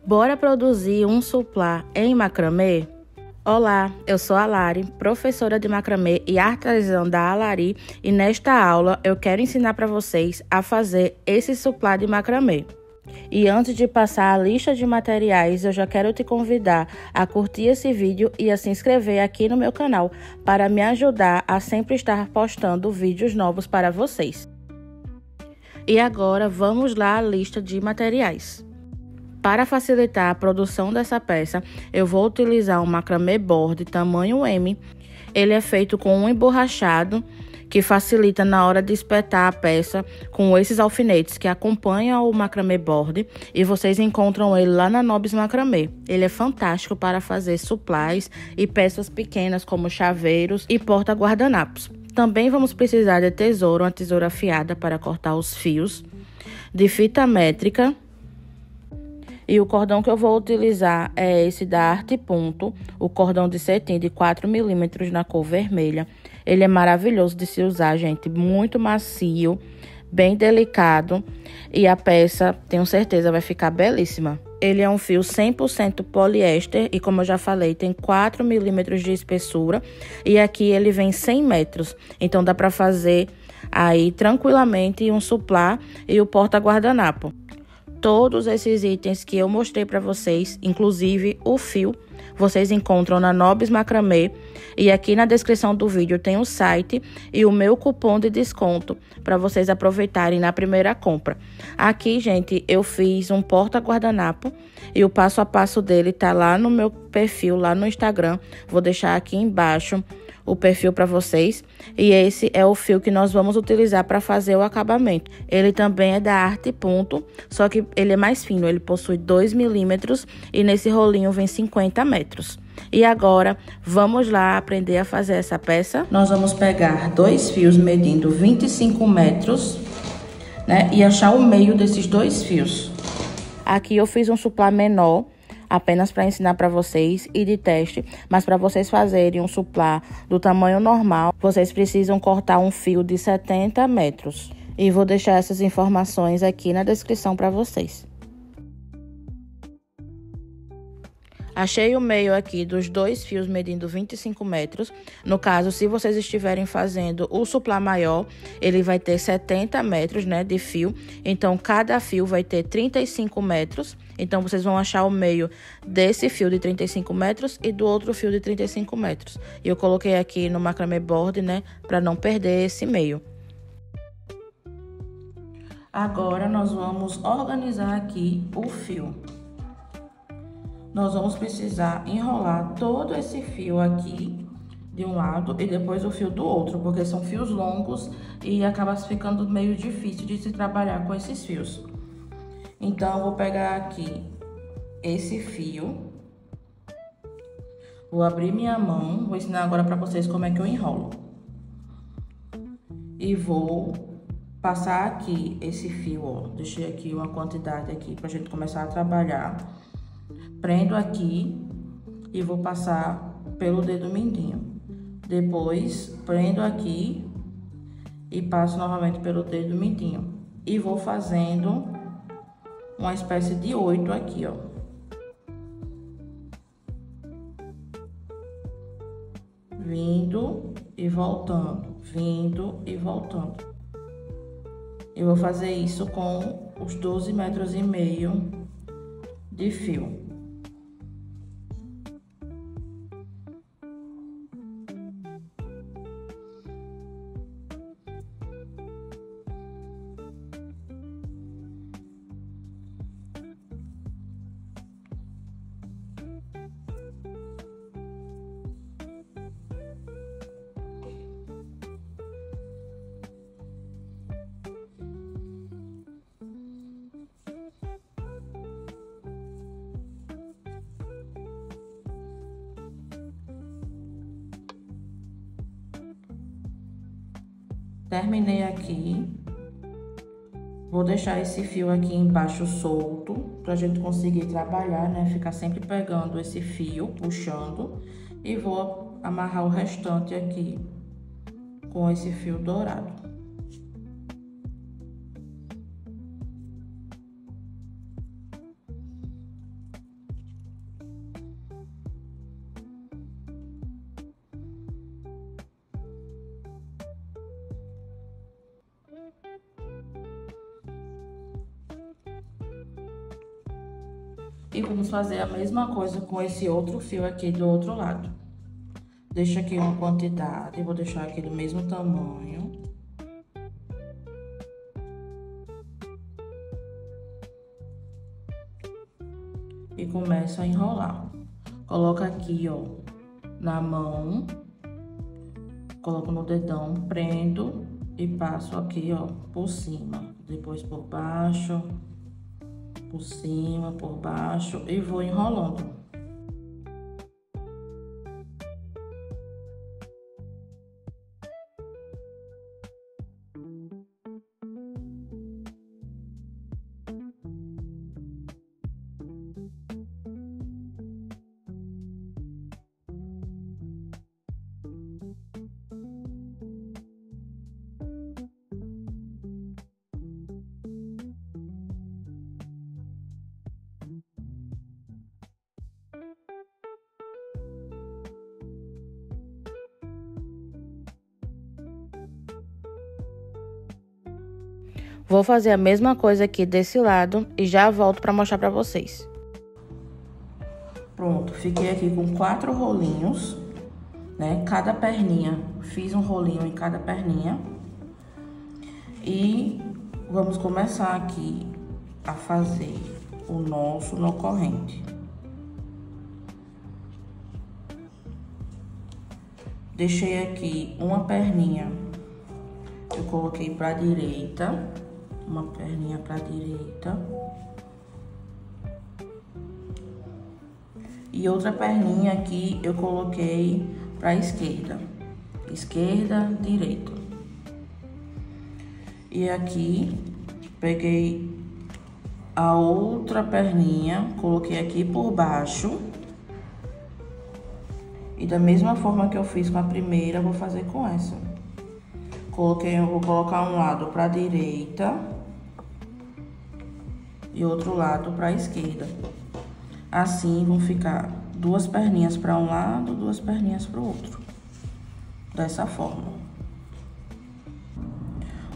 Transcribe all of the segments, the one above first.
Bora produzir um suplá em macramê? Olá, eu sou a Lari, professora de macramê e artesã da Alari, e nesta aula eu quero ensinar para vocês a fazer esse suplá de macramê. E antes de passar a lista de materiais, eu já quero te convidar a curtir esse vídeo e a se inscrever aqui no meu canal para me ajudar a sempre estar postando vídeos novos para vocês. E agora vamos lá à lista de materiais. Para facilitar a produção dessa peça, eu vou utilizar um macramê board tamanho M. Ele é feito com um emborrachado, que facilita na hora de espetar a peça com esses alfinetes que acompanham o macramê board, e vocês encontram ele lá na Nobis Macramê. Ele é fantástico para fazer suplás e peças pequenas como chaveiros e porta-guardanapos. Também vamos precisar de tesoura, uma tesoura afiada para cortar os fios, de fita métrica. E o cordão que eu vou utilizar é esse da Arte Ponto, o cordão de cetim de 4 milímetros na cor vermelha. Ele é maravilhoso de se usar, gente, muito macio, bem delicado, e a peça, tenho certeza, vai ficar belíssima. Ele é um fio 100% poliéster e, como eu já falei, tem 4 milímetros de espessura, e aqui ele vem 100 metros, então dá para fazer aí tranquilamente um suplá e o porta-guardanapo. Todos esses itens que eu mostrei para vocês, inclusive o fio, vocês encontram na Nobis Macramê, e aqui na descrição do vídeo tem o site e o meu cupom de desconto para vocês aproveitarem na primeira compra. Aqui, gente, eu fiz um porta-guardanapo e o passo a passo dele tá lá no meu perfil, lá no Instagram. Vou deixar aqui embaixo o perfil para vocês, e esse é o fio que nós vamos utilizar para fazer o acabamento. Ele também é da Arte Ponto, só que ele é mais fino, ele possui 2 milímetros e nesse rolinho vem 50 metros. E agora, vamos lá aprender a fazer essa peça. Nós vamos pegar 2 fios medindo 25 metros, né, e achar o meio desses 2 fios. Aqui eu fiz um suplá menor, apenas para ensinar para vocês e de teste, mas para vocês fazerem um suplá do tamanho normal, vocês precisam cortar um fio de 70 metros. E vou deixar essas informações aqui na descrição para vocês. Achei o meio aqui dos 2 fios medindo 25 metros. No caso, se vocês estiverem fazendo o suplá maior, ele vai ter 70 metros, né, de fio. Então, cada fio vai ter 35 metros. Então, vocês vão achar o meio desse fio de 35 metros e do outro fio de 35 metros. E eu coloquei aqui no macramê board, né, para não perder esse meio. Agora, nós vamos organizar aqui o fio. Nós vamos precisar enrolar todo esse fio aqui de um lado e depois o fio do outro, porque são fios longos e acaba ficando meio difícil de se trabalhar com esses fios. Então, eu vou pegar aqui esse fio, vou abrir minha mão, vou ensinar agora para vocês como é que eu enrolo. E vou passar aqui esse fio, ó, deixei aqui uma quantidade aqui pra gente começar a trabalhar. Prendo aqui e vou passar pelo dedo mindinho. Depois, prendo aqui e passo novamente pelo dedo mindinho. E vou fazendo uma espécie de 8 aqui, ó. Vindo e voltando, vindo e voltando. Eu vou fazer isso com os 12,5 metros de fio. Terminei aqui. Vou deixar esse fio aqui embaixo solto, pra gente conseguir trabalhar, né? Ficar sempre pegando esse fio, puxando. E vou amarrar o restante aqui com esse fio dourado. E vamos fazer a mesma coisa com esse outro fio aqui do outro lado. Deixa aqui uma quantidade, vou deixar aqui do mesmo tamanho. E começo a enrolar. Coloca aqui, ó, na mão. Coloco no dedão, prendo e passo aqui, ó, por cima. Depois por baixo, por cima, por baixo e vou enrolando. Vou fazer a mesma coisa aqui desse lado e já volto para mostrar para vocês. Pronto, fiquei aqui com 4 rolinhos, né? Cada perninha, fiz um rolinho em cada perninha. E vamos começar aqui a fazer o nosso nó corrente. Deixei aqui uma perninha, eu coloquei para a direita. Uma perninha para a direita. E outra perninha aqui eu coloquei para a esquerda. Esquerda, direita. E aqui peguei a outra perninha, coloquei aqui por baixo. E da mesma forma que eu fiz com a primeira, vou fazer com essa. Eu vou colocar um lado para a direita e outro lado para a esquerda. Assim vão ficar 2 perninhas para um lado, 2 perninhas para o outro. Dessa forma.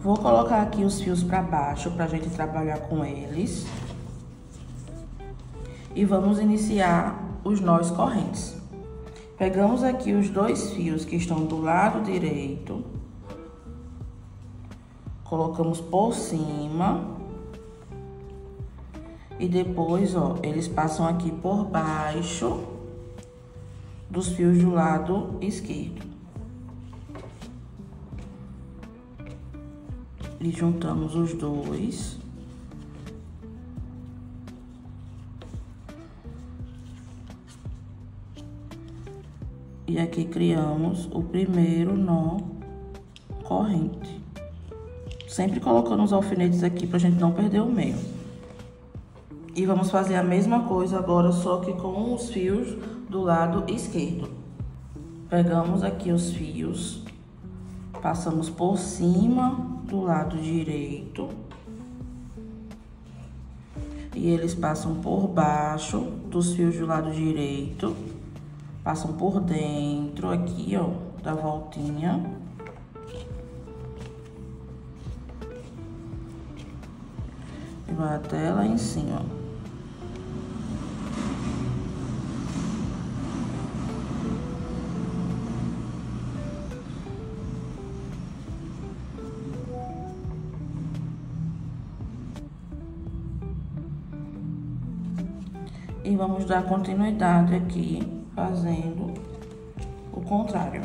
Vou colocar aqui os fios para baixo para a gente trabalhar com eles. E vamos iniciar os nós correntes. Pegamos aqui os 2 fios que estão do lado direito. Colocamos por cima. E depois, ó, eles passam aqui por baixo dos fios do lado esquerdo. E juntamos os 2. E aqui criamos o primeiro nó corrente. Sempre colocando os alfinetes aqui pra gente não perder o meio. E vamos fazer a mesma coisa agora, só que com os fios do lado esquerdo. Pegamos aqui os fios, passamos por cima do lado direito. E eles passam por baixo dos fios do lado direito. Passam por dentro aqui, ó, da voltinha. E vai até lá em cima. E vamos dar continuidade aqui, fazendo o contrário.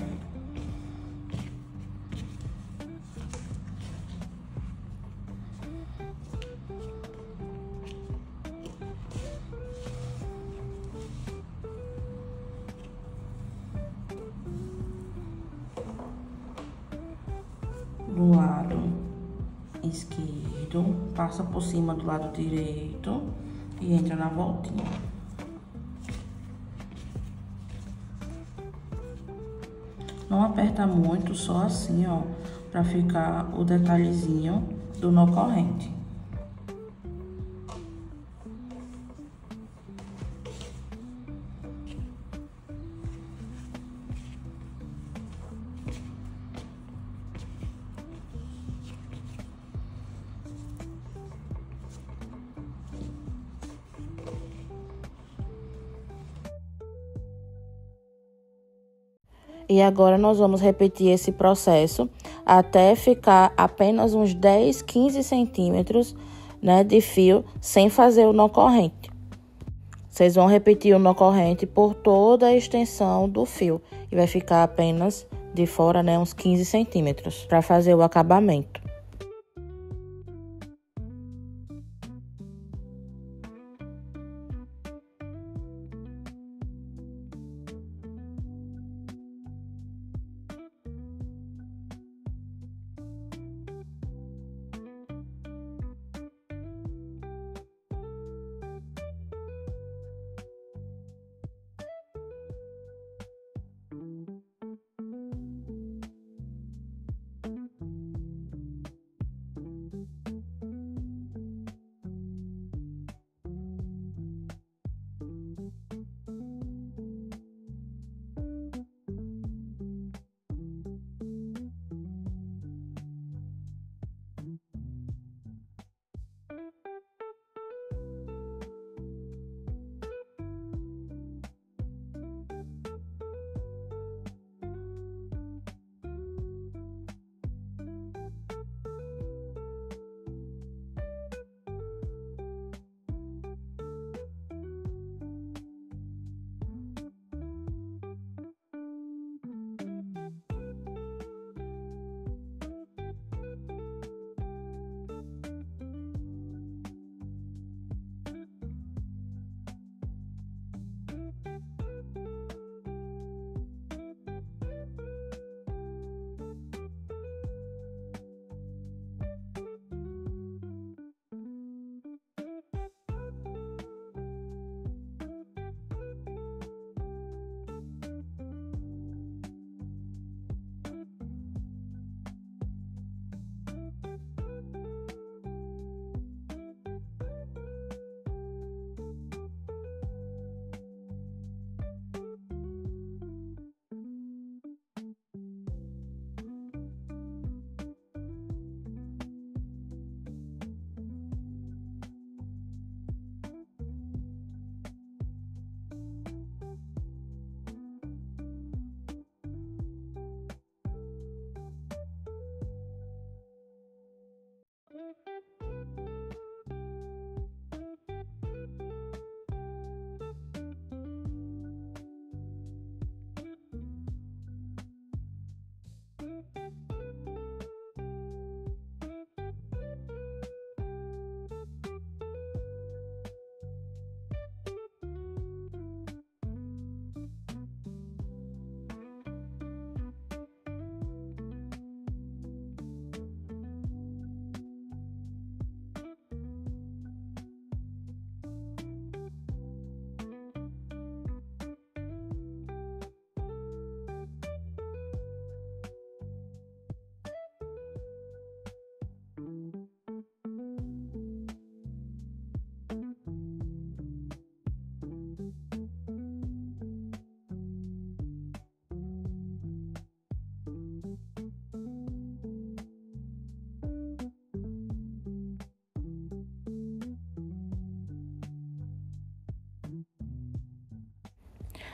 Do lado esquerdo, passa por cima do lado direito e entra na voltinha. Não aperta muito, só assim, ó, pra ficar o detalhezinho do nó corrente. E agora nós vamos repetir esse processo até ficar apenas uns 10, 15 centímetros, né, de fio, sem fazer o nó corrente. Vocês vão repetir o nó corrente por toda a extensão do fio. E vai ficar apenas de fora, né, uns 15 centímetros para fazer o acabamento.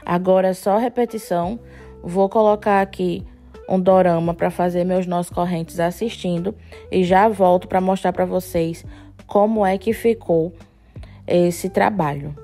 Agora é só repetição. Vou colocar aqui um dorama para fazer meus nós correntes assistindo e já volto para mostrar para vocês como é que ficou esse trabalho.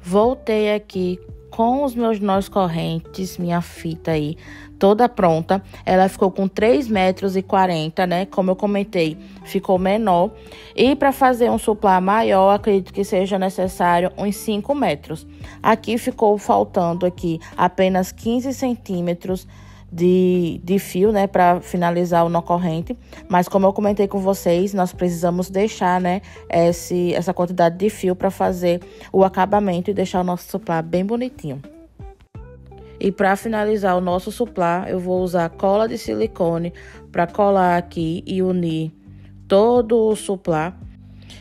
Voltei aqui com os meus nós correntes, minha fita aí, toda pronta. Ela ficou com 3,40 m, né? Como eu comentei, ficou menor. E para fazer um suplá maior, acredito que seja necessário uns 5 metros. Aqui ficou faltando aqui apenas 15 centímetros de fio, né, para finalizar o nó corrente. Mas como eu comentei com vocês, nós precisamos deixar, né, essa quantidade de fio para fazer o acabamento e deixar o nosso suplá bem bonitinho. E para finalizar o nosso suplá, eu vou usar cola de silicone para colar aqui e unir todo o suplá.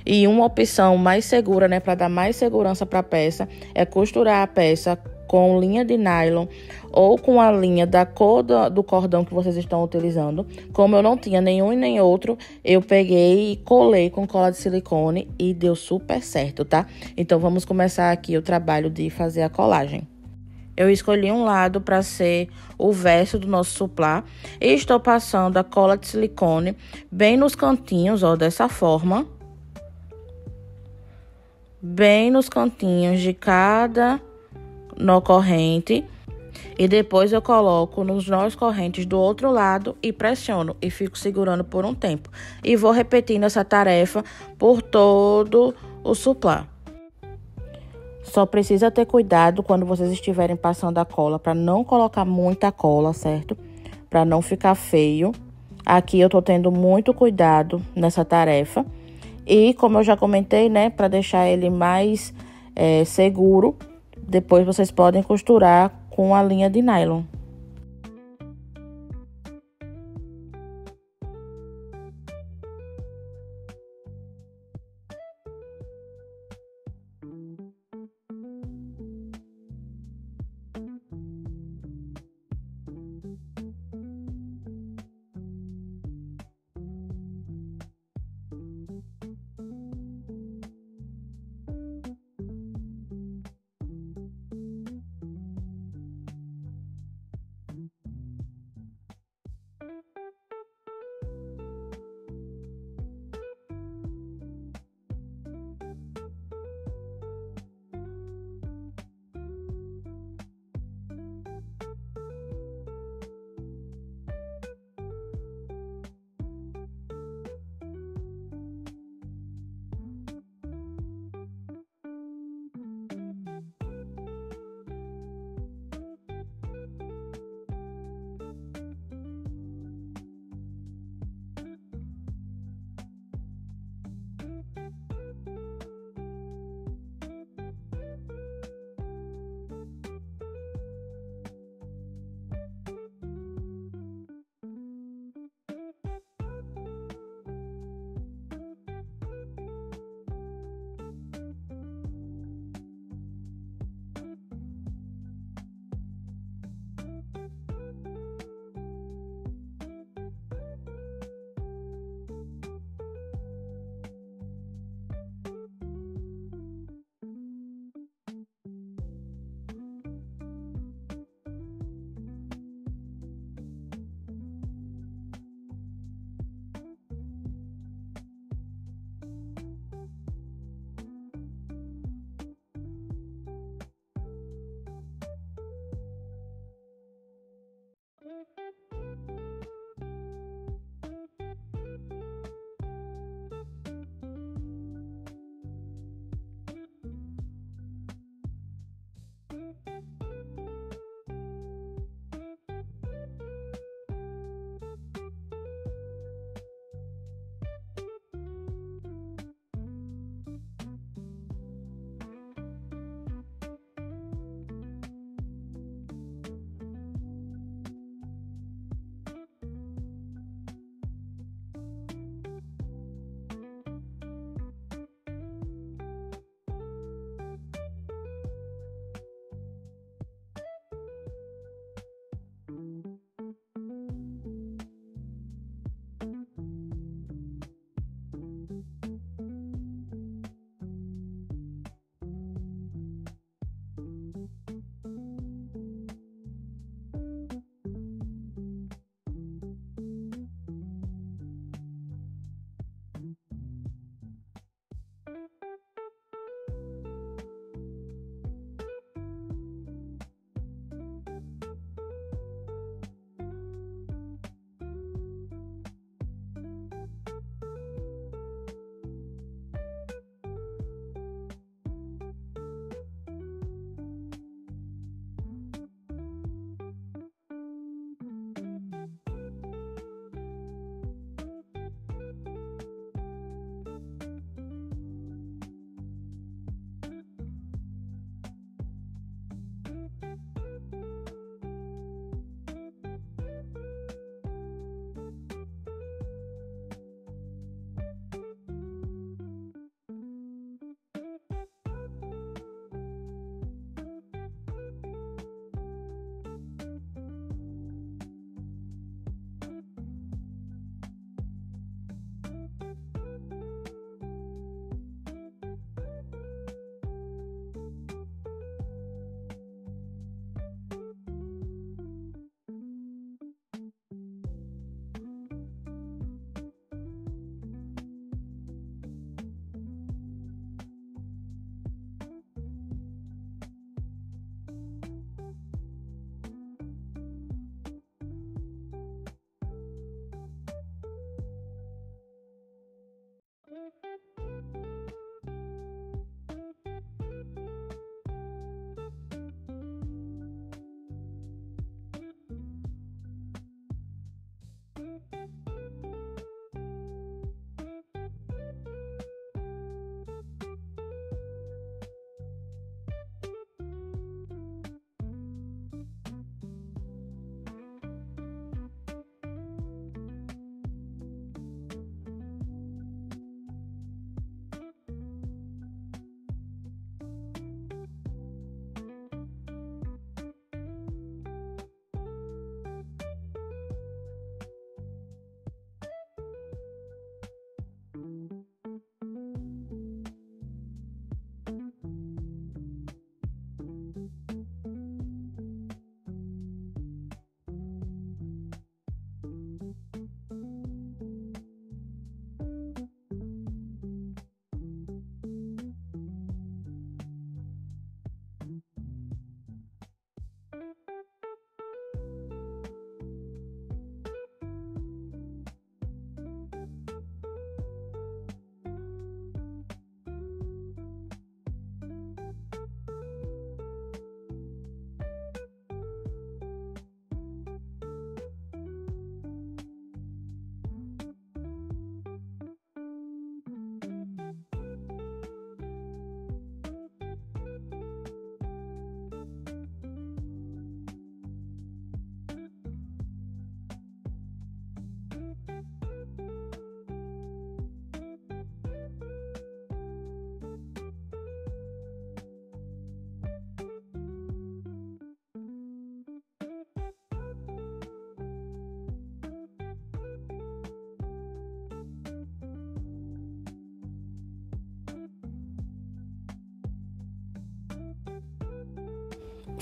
E uma opção mais segura, né, para dar mais segurança para a peça, é costurar a peça com linha de nylon ou com a linha da cor do cordão que vocês estão utilizando. Como eu não tinha nenhum e nem outro, eu peguei e colei com cola de silicone e deu super certo, tá? Então vamos começar aqui o trabalho de fazer a colagem. Eu escolhi um lado para ser o verso do nosso suplá e estou passando a cola de silicone bem nos cantinhos, ó, dessa forma. Bem nos cantinhos de cada nó corrente. E depois eu coloco nos nós correntes do outro lado e pressiono e fico segurando por um tempo. E vou repetindo essa tarefa por todo o suplá. Só precisa ter cuidado quando vocês estiverem passando a cola para não colocar muita cola, certo? Para não ficar feio. Aqui eu tô tendo muito cuidado nessa tarefa. E como eu já comentei, né, para deixar ele mais seguro, depois vocês podem costurar com a linha de nylon.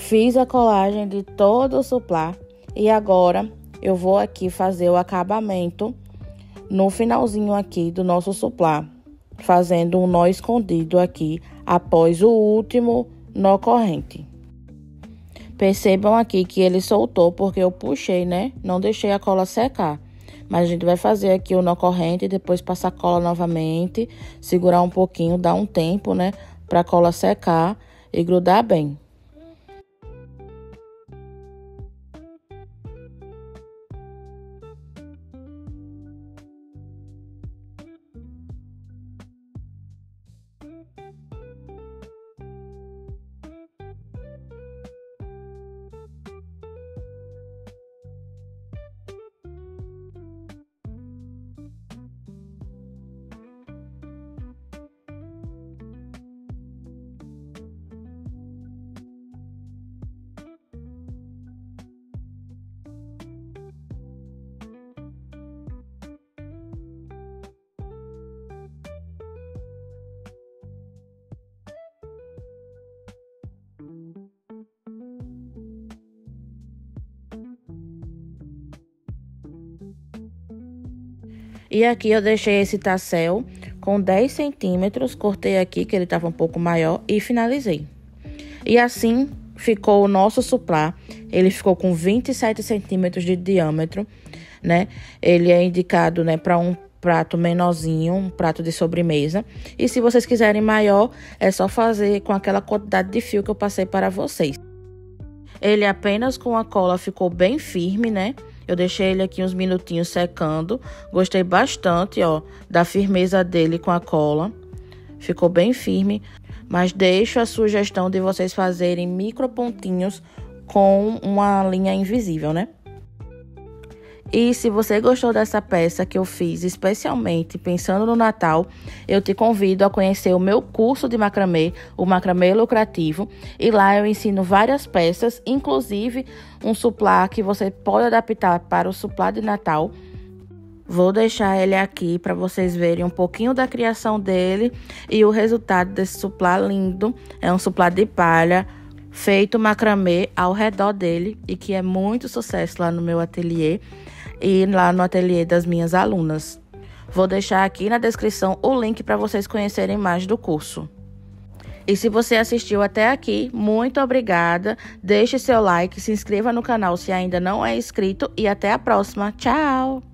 Fiz a colagem de todo o suplá e agora eu vou aqui fazer o acabamento no finalzinho aqui do nosso suplá, fazendo um nó escondido aqui após o último nó corrente. Percebam aqui que ele soltou porque eu puxei, né? Não deixei a cola secar. Mas a gente vai fazer aqui o nó corrente e depois passar a cola novamente, segurar um pouquinho, dar um tempo, né? Para a cola secar e grudar bem. E aqui eu deixei esse tassel com 10 centímetros, cortei aqui que ele estava um pouco maior e finalizei. E assim ficou o nosso suplá, ele ficou com 27 centímetros de diâmetro, né? Ele é indicado, né, para um prato menorzinho, um prato de sobremesa. E se vocês quiserem maior, é só fazer com aquela quantidade de fio que eu passei para vocês. Ele apenas com a cola ficou bem firme, né? Eu deixei ele aqui uns minutinhos secando. Gostei bastante, ó, da firmeza dele com a cola. Ficou bem firme. Mas deixo a sugestão de vocês fazerem micro pontinhos com uma linha invisível, né? E se você gostou dessa peça que eu fiz especialmente pensando no Natal, eu te convido a conhecer o meu curso de macramê, o Macramê Lucrativo. E lá eu ensino várias peças, inclusive um suplá que você pode adaptar para o suplá de Natal. Vou deixar ele aqui para vocês verem um pouquinho da criação dele e o resultado desse suplá lindo. É um suplá de palha, feito macramê ao redor dele e que é muito sucesso lá no meu ateliê e lá no ateliê das minhas alunas. Vou deixar aqui na descrição o link para vocês conhecerem mais do curso. E se você assistiu até aqui, muito obrigada. Deixe seu like, se inscreva no canal se ainda não é inscrito e até a próxima. Tchau!